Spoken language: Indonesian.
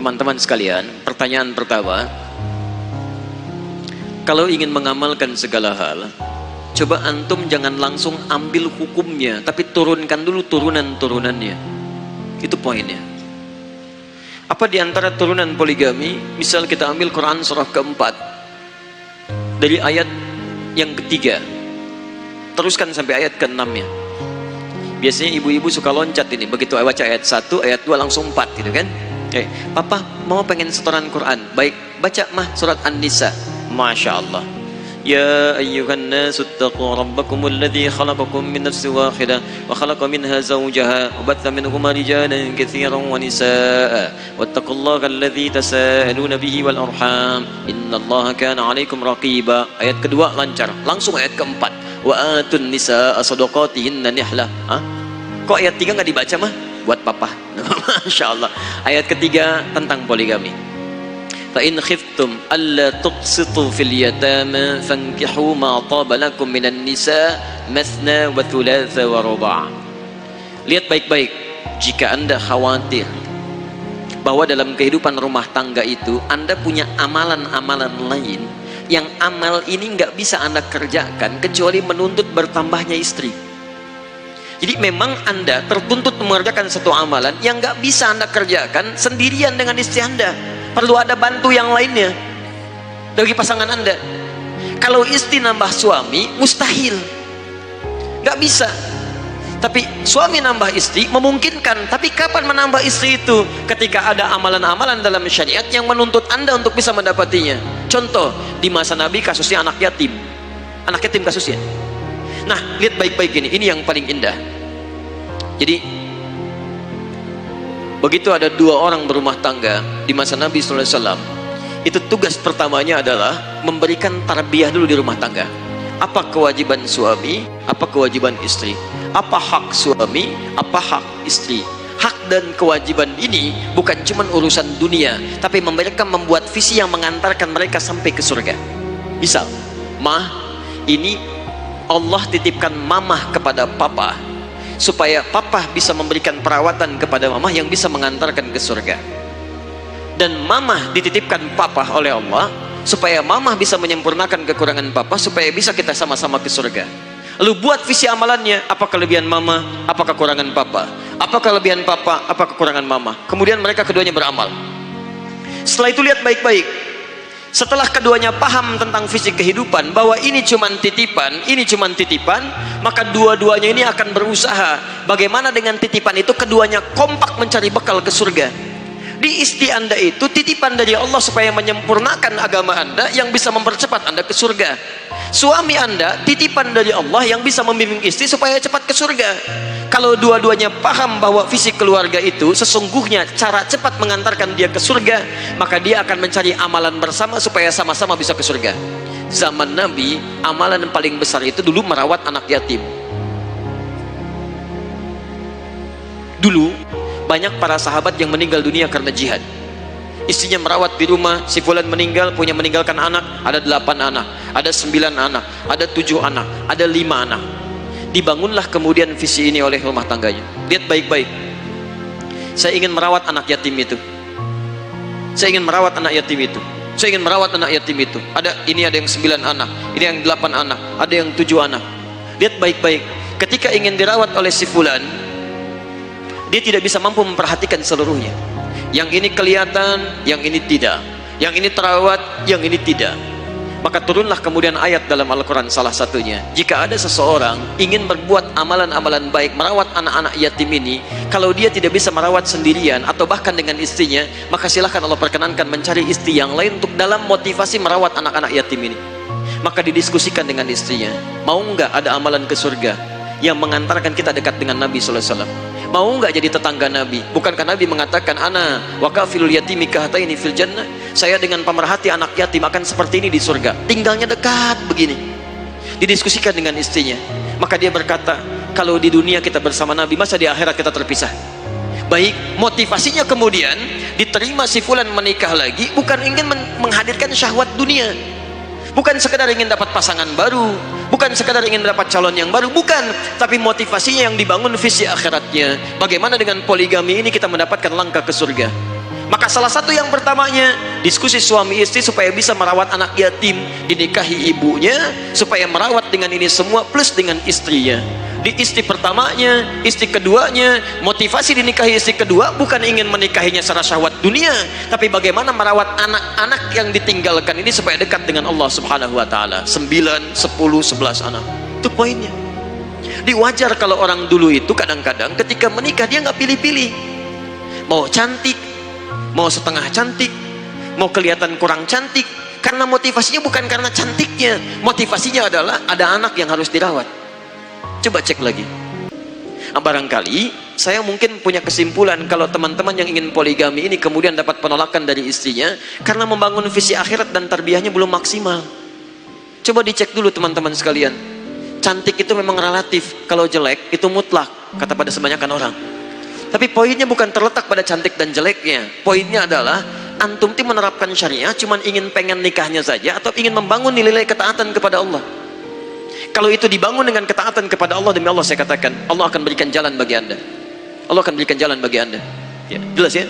Teman-teman sekalian, pertanyaan pertama, kalau ingin mengamalkan segala hal, coba antum jangan langsung ambil hukumnya, tapi turunkan dulu turunan-turunannya. Itu poinnya. Apa diantara turunan poligami? Misal kita ambil Quran surah keempat, dari ayat yang ketiga, teruskan sampai ayat ke-6-nya. Biasanya ibu-ibu suka loncat ini, begitu baca ayat 1, ayat 2 langsung 4 gitu kan. Papa mau pengen setoran Quran, baik, baca mah surat An-Nisa. Masya Allah. Ya ayyuhan nasu taqu rabbakumul ladzi khalaqakum min nafsin wahidah wa khalaqa minha zawjaha wa batha minhuma rijalan katsiran wa nisaa wattaqullaha alladzi tasaaluna bihi wal arham innallaha kana 'alaikum raqiba. Ayat kedua lancar, langsung ayat keempat, wa atun nisaa sadaqatihinna nihlah. Kok ayat 3 enggak dibaca mah? Buat papa. Masya Allah. Ayat ketiga tentang poligami. Fa in khiftum alla tuqsitu fil yatama fankihu ma taba lakum minan nisa mathna wa thulatha wa ruba'. Lihat baik-baik, jika Anda khawatir bahwa dalam kehidupan rumah tangga itu Anda punya amalan-amalan lain yang amal ini nggak bisa Anda kerjakan kecuali menuntut bertambahnya istri. Jadi memang Anda tertuntut mengerjakan satu amalan yang nggak bisa Anda kerjakan sendirian dengan istri Anda. Perlu ada bantu yang lainnya dari pasangan Anda. Kalau istri nambah suami mustahil, nggak bisa. Tapi suami nambah istri memungkinkan. Tapi kapan menambah istri itu? Ketika ada amalan-amalan dalam syariat yang menuntut Anda untuk bisa mendapatinya. Contoh, di masa Nabi kasusnya anak yatim. Anak yatim kasusnya. Nah, lihat baik-baik ini yang paling indah. Jadi begitu ada dua orang berumah tangga di masa Nabi SAW, itu tugas pertamanya adalah memberikan tarbiyah dulu di rumah tangga. Apa kewajiban suami, apa kewajiban istri, apa hak suami, apa hak istri. Hak dan kewajiban ini bukan cuma urusan dunia, tapi mereka membuat visi yang mengantarkan mereka sampai ke surga. Misal, mah, ini Allah titipkan mamah kepada papa supaya papa bisa memberikan perawatan kepada mamah yang bisa mengantarkan ke surga, dan mamah dititipkan papa oleh Allah supaya mamah bisa menyempurnakan kekurangan papa supaya bisa kita sama-sama ke surga. Lalu buat visi amalannya, apa kelebihan mama, apa kekurangan papa, apa kelebihan papa, apa kekurangan mama. Kemudian mereka keduanya beramal. Setelah itu lihat baik-baik. Setelah keduanya paham tentang visi kehidupan bahwa ini cuman titipan, ini cuman titipan, maka dua-duanya ini akan berusaha bagaimana dengan titipan itu keduanya kompak mencari bekal ke surga. Di istri Anda itu titipan dari Allah supaya menyempurnakan agama Anda yang bisa mempercepat Anda ke surga. Suami Anda titipan dari Allah yang bisa membimbing istri supaya cepat ke surga. Kalau dua-duanya paham bahwa visi keluarga itu sesungguhnya cara cepat mengantarkan dia ke surga, maka dia akan mencari amalan bersama supaya sama-sama bisa ke surga. Zaman Nabi, amalan yang paling besar itu dulu merawat anak yatim. Dulu banyak para sahabat yang meninggal dunia karena jihad. Istrinya merawat di rumah, si fulan meninggal, punya meninggalkan anak, ada 8 anak, ada 9 anak, ada 7 anak, ada 5 anak. Dibangunlah kemudian visi ini oleh rumah tangganya. Lihat baik-baik. Saya ingin merawat anak yatim itu. Saya ingin merawat anak yatim itu. Saya ingin merawat anak yatim itu. Ini ada yang 9 anak, ini yang 8 anak, ada yang 7 anak. Lihat baik-baik. Ketika ingin dirawat oleh si fulan, dia tidak bisa mampu memperhatikan seluruhnya. Yang ini kelihatan, yang ini tidak. Yang ini terawat, yang ini tidak. Maka turunlah kemudian ayat dalam Al-Quran salah satunya. Jika ada seseorang ingin berbuat amalan-amalan baik, merawat anak-anak yatim ini, kalau dia tidak bisa merawat sendirian atau bahkan dengan istrinya, maka silahkan Allah perkenankan mencari istri yang lain untuk dalam motivasi merawat anak-anak yatim ini. Maka didiskusikan dengan istrinya, mau nggak ada amalan ke surga yang mengantarkan kita dekat dengan Nabi SAW? Mau nggak jadi tetangga Nabi? Bukankah Nabi mengatakan, ana wa kafilul yatimi kahataini fil jannah, saya dengan pemerhati anak yatim akan seperti ini di surga, tinggalnya dekat begini. Didiskusikan dengan istrinya, maka dia berkata, kalau di dunia kita bersama Nabi, masa di akhirat kita terpisah? Baik, motivasinya kemudian diterima si fulan menikah lagi bukan ingin menghadirkan syahwat dunia, bukan sekedar ingin dapat pasangan baru, bukan sekedar ingin dapat calon yang baru, bukan, tapi motivasinya yang dibangun visi akhiratnya. Bagaimana dengan poligami ini kita mendapatkan langkah ke surga? Maka salah satu yang pertamanya, diskusi suami istri supaya bisa merawat anak yatim, dinikahi ibunya, supaya merawat dengan ini semua, plus dengan istrinya. Di istri pertamanya, istri keduanya, motivasi dinikahi istri kedua bukan ingin menikahinya secara syahwat dunia, tapi bagaimana merawat anak-anak yang ditinggalkan ini supaya dekat dengan Allah Subhanahu wa taala. 9, 10, 11 anak. Itu poinnya. Wajar kalau orang dulu itu kadang-kadang ketika menikah dia nggak pilih-pilih. Mau cantik, mau setengah cantik, mau kelihatan kurang cantik, karena motivasinya bukan karena cantiknya, motivasinya adalah ada anak yang harus dirawat. Coba cek lagi. Barangkali saya mungkin punya kesimpulan kalau teman-teman yang ingin poligami ini kemudian dapat penolakan dari istrinya karena membangun visi akhirat dan tarbiyahnya belum maksimal. Coba dicek dulu teman-teman sekalian. Cantik itu memang relatif, kalau jelek itu mutlak, kata pada kebanyakan orang. Tapi poinnya bukan terletak pada cantik dan jeleknya. Poinnya adalah antum ti menerapkan syariah cuman pengen nikahnya saja atau ingin membangun nilai ketaatan kepada Allah. Kalau itu dibangun dengan ketaatan kepada Allah, demi Allah saya katakan Allah akan berikan jalan bagi anda. Allah akan berikan jalan bagi anda. Ya, jelas ya?